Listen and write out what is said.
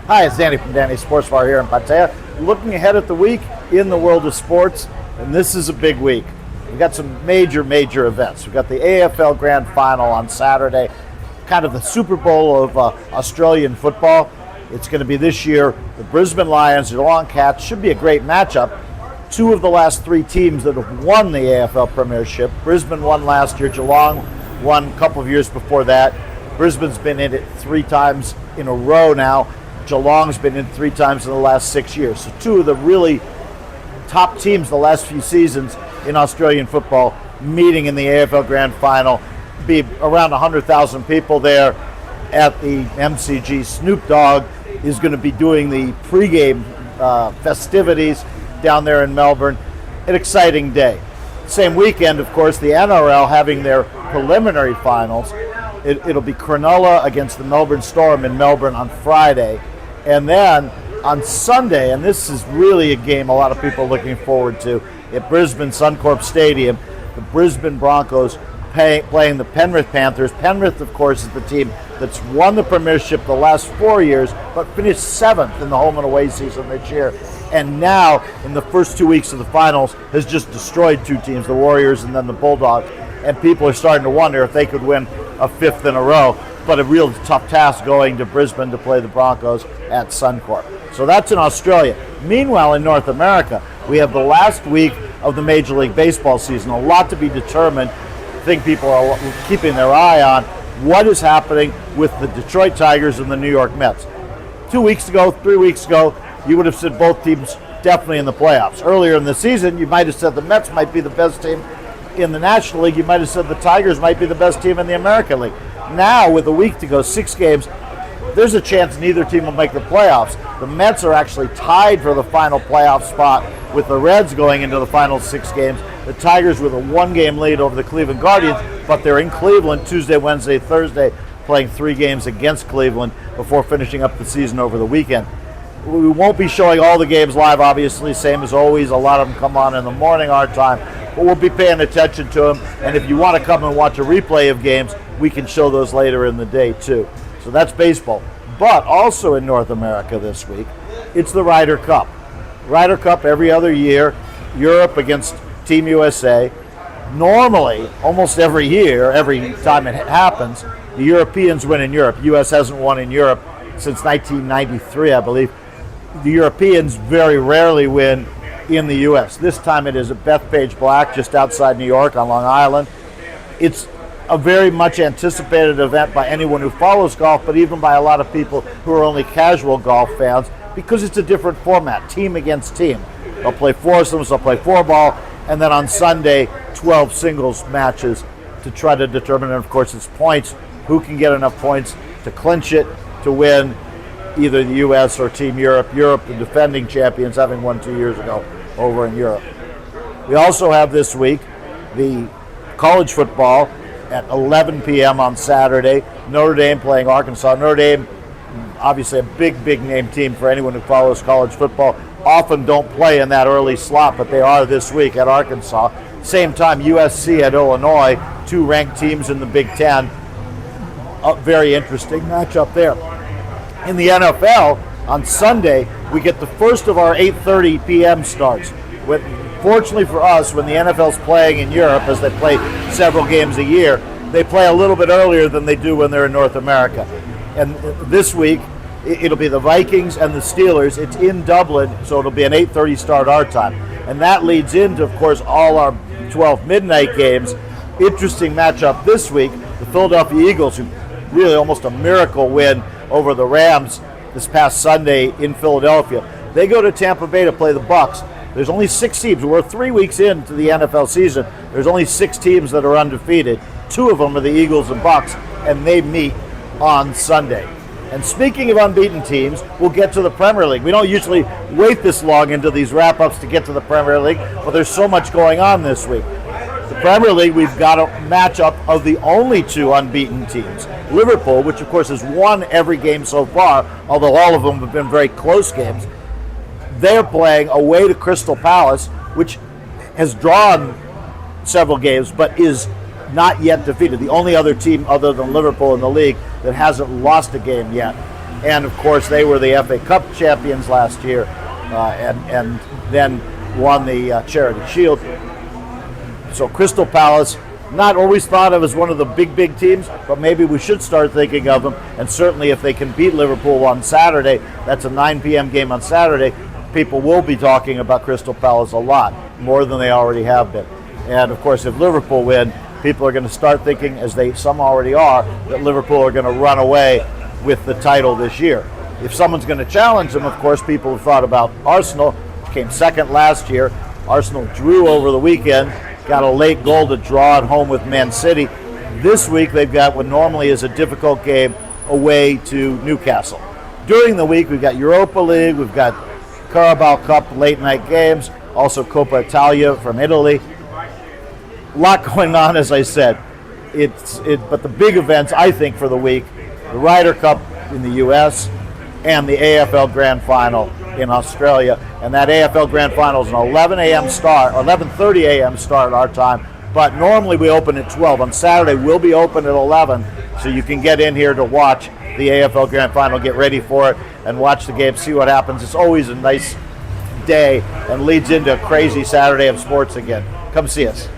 Hi, it's Danny from Danny Sports Bar here in Pattaya. Looking ahead at the week in the world of sports, and this is a big week. We've got some major events. We've got the AFL Grand Final on Saturday, kind of the Super Bowl of Australian football. It's going to be this year the Brisbane Lions, the Geelong Cats. Should be a great matchup. Two of the last three teams that have won the AFL Premiership. Brisbane won last year, Geelong won a couple of years before that. Brisbane's been in it 3 times in a row now. Geelong's been in 3 times in the last 6 years. So two of the really top teams the last few seasons in Australian football meeting in the AFL Grand Final. Be around 100,000 people there at the MCG. Snoop Dogg is going to be doing the pregame festivities down there in Melbourne. An exciting day. Same weekend, of course, the NRL having their preliminary finals. It'll be Cronulla against the Melbourne Storm in Melbourne on Friday. And then on Sunday, and this is really a game a lot of people are looking forward to, at Brisbane Suncorp Stadium, the Brisbane Broncos playing the Penrith Panthers. Penrith, of course, is the team that's won the premiership the last 4 years, but finished 7th in the home and away season this year. And now, in the first 2 weeks of the finals, has just destroyed 2 teams, the Warriors and then the Bulldogs. And people are starting to wonder if they could win a 5th in a row. But a real tough task going to Brisbane to play the Broncos at Suncorp. So that's in Australia. Meanwhile, in North America, we have the last week of the Major League Baseball season. A lot to be determined. I think people are keeping their eye on what is happening with the Detroit Tigers and the New York Mets. 2 weeks ago, 3 weeks ago, you would have said both teams definitely in the playoffs. Earlier in the season, you might have said the Mets might be the best team in the National League. You might have said the Tigers might be the best team in the American League. Now, with a week to go, 6 games, there's a chance neither team will make the playoffs. The Mets are actually tied for the final playoff spot with the Reds going into the final 6 games. The Tigers with a 1-game lead over the Cleveland Guardians, but they're in Cleveland Tuesday, Wednesday, Thursday, playing 3 games against Cleveland before finishing up the season over the weekend. We won't be showing all the games live, obviously, same as always. A lot of them come on in the morning our time, but we'll be paying attention to them. And if you want to come and watch a replay of games, we can show those later in the day, too. So that's baseball. But also in North America this week, it's the Ryder Cup. Ryder Cup every other year, Europe against Team USA. Normally, almost every year, every time it happens, the Europeans win in Europe. U.S. hasn't won in Europe since 1993, I believe. The Europeans very rarely win in the U.S. This time it is at Bethpage Black, just outside New York on Long Island. It's a very much anticipated event by anyone who follows golf, but even by a lot of people who are only casual golf fans, because it's a different format, team against team. They'll play foursomes, they'll play 4-ball, and then on Sunday, 12 singles matches to try to determine, and of course it's points, who can get enough points to clinch it, to win either the U.S. or Team Europe. Europe, the defending champions, having won 2 years ago over in Europe. We also have this week the college football at 11 p.m. on Saturday. Notre Dame playing Arkansas. Notre Dame, obviously a big name team for anyone who follows college football. Often don't play in that early slot, but they are this week at Arkansas. Same time, USC at Illinois, 2 ranked teams in the Big Ten. A very interesting matchup there. In the NFL, on Sunday, we get the first of our 8:30 p.m. starts. Fortunately for us, when the NFL's playing in Europe, as they play several games a year, they play a little bit earlier than they do when they're in North America. And this week, it'll be the Vikings and the Steelers. It's in Dublin, so it'll be an 8:30 start our time. And that leads into, of course, all our 12 midnight games. Interesting matchup this week. The Philadelphia Eagles, who really almost a miracle win over the Rams this past Sunday in Philadelphia. They go to Tampa Bay to play the Bucks. There's only 6 teams. We're 3 weeks into the NFL season. There's only 6 teams that are undefeated. 2 of them are the Eagles and Bucks, and they meet on Sunday. And speaking of unbeaten teams, we'll get to the Premier League. We don't usually wait this long into these wrap-ups to get to the Premier League, but there's so much going on this week. The Premier League, we've got a matchup of the only 2 unbeaten teams. Liverpool, which of course has won every game so far, although all of them have been very close games. They're playing away to Crystal Palace, which has drawn several games, but is not yet defeated. The only other team other than Liverpool in the league that hasn't lost a game yet. And of course, they were the FA Cup champions last year, and then won the Charity Shield. So Crystal Palace, not always thought of as one of the big teams, but maybe we should start thinking of them. And certainly if they can beat Liverpool on Saturday, that's a 9 p.m. game on Saturday, people will be talking about Crystal Palace a lot, more than they already have been. And of course, if Liverpool win, people are going to start thinking, as some already are, that Liverpool are going to run away with the title this year. If someone's going to challenge them, of course, people have thought about Arsenal, which came second last year. Arsenal drew over the weekend, got a late goal to draw at home with Man City. This week they've got what normally is a difficult game away to Newcastle. During the week we've got Europa League, we've got Carabao Cup late night games, also Coppa Italia from Italy. A lot going on, as I said. But the big events, I think, for the week, the Ryder Cup in the U.S. and the AFL Grand Final in Australia. And that AFL Grand Final is an 11 a.m. start, or 11:30 a.m. start our time. But normally we open at 12. On Saturday, we'll be open at 11, so you can get in here to watch the AFL Grand Final, get ready for it, and watch the game, see what happens. It's always a nice day and leads into a crazy Saturday of sports again. Come see us.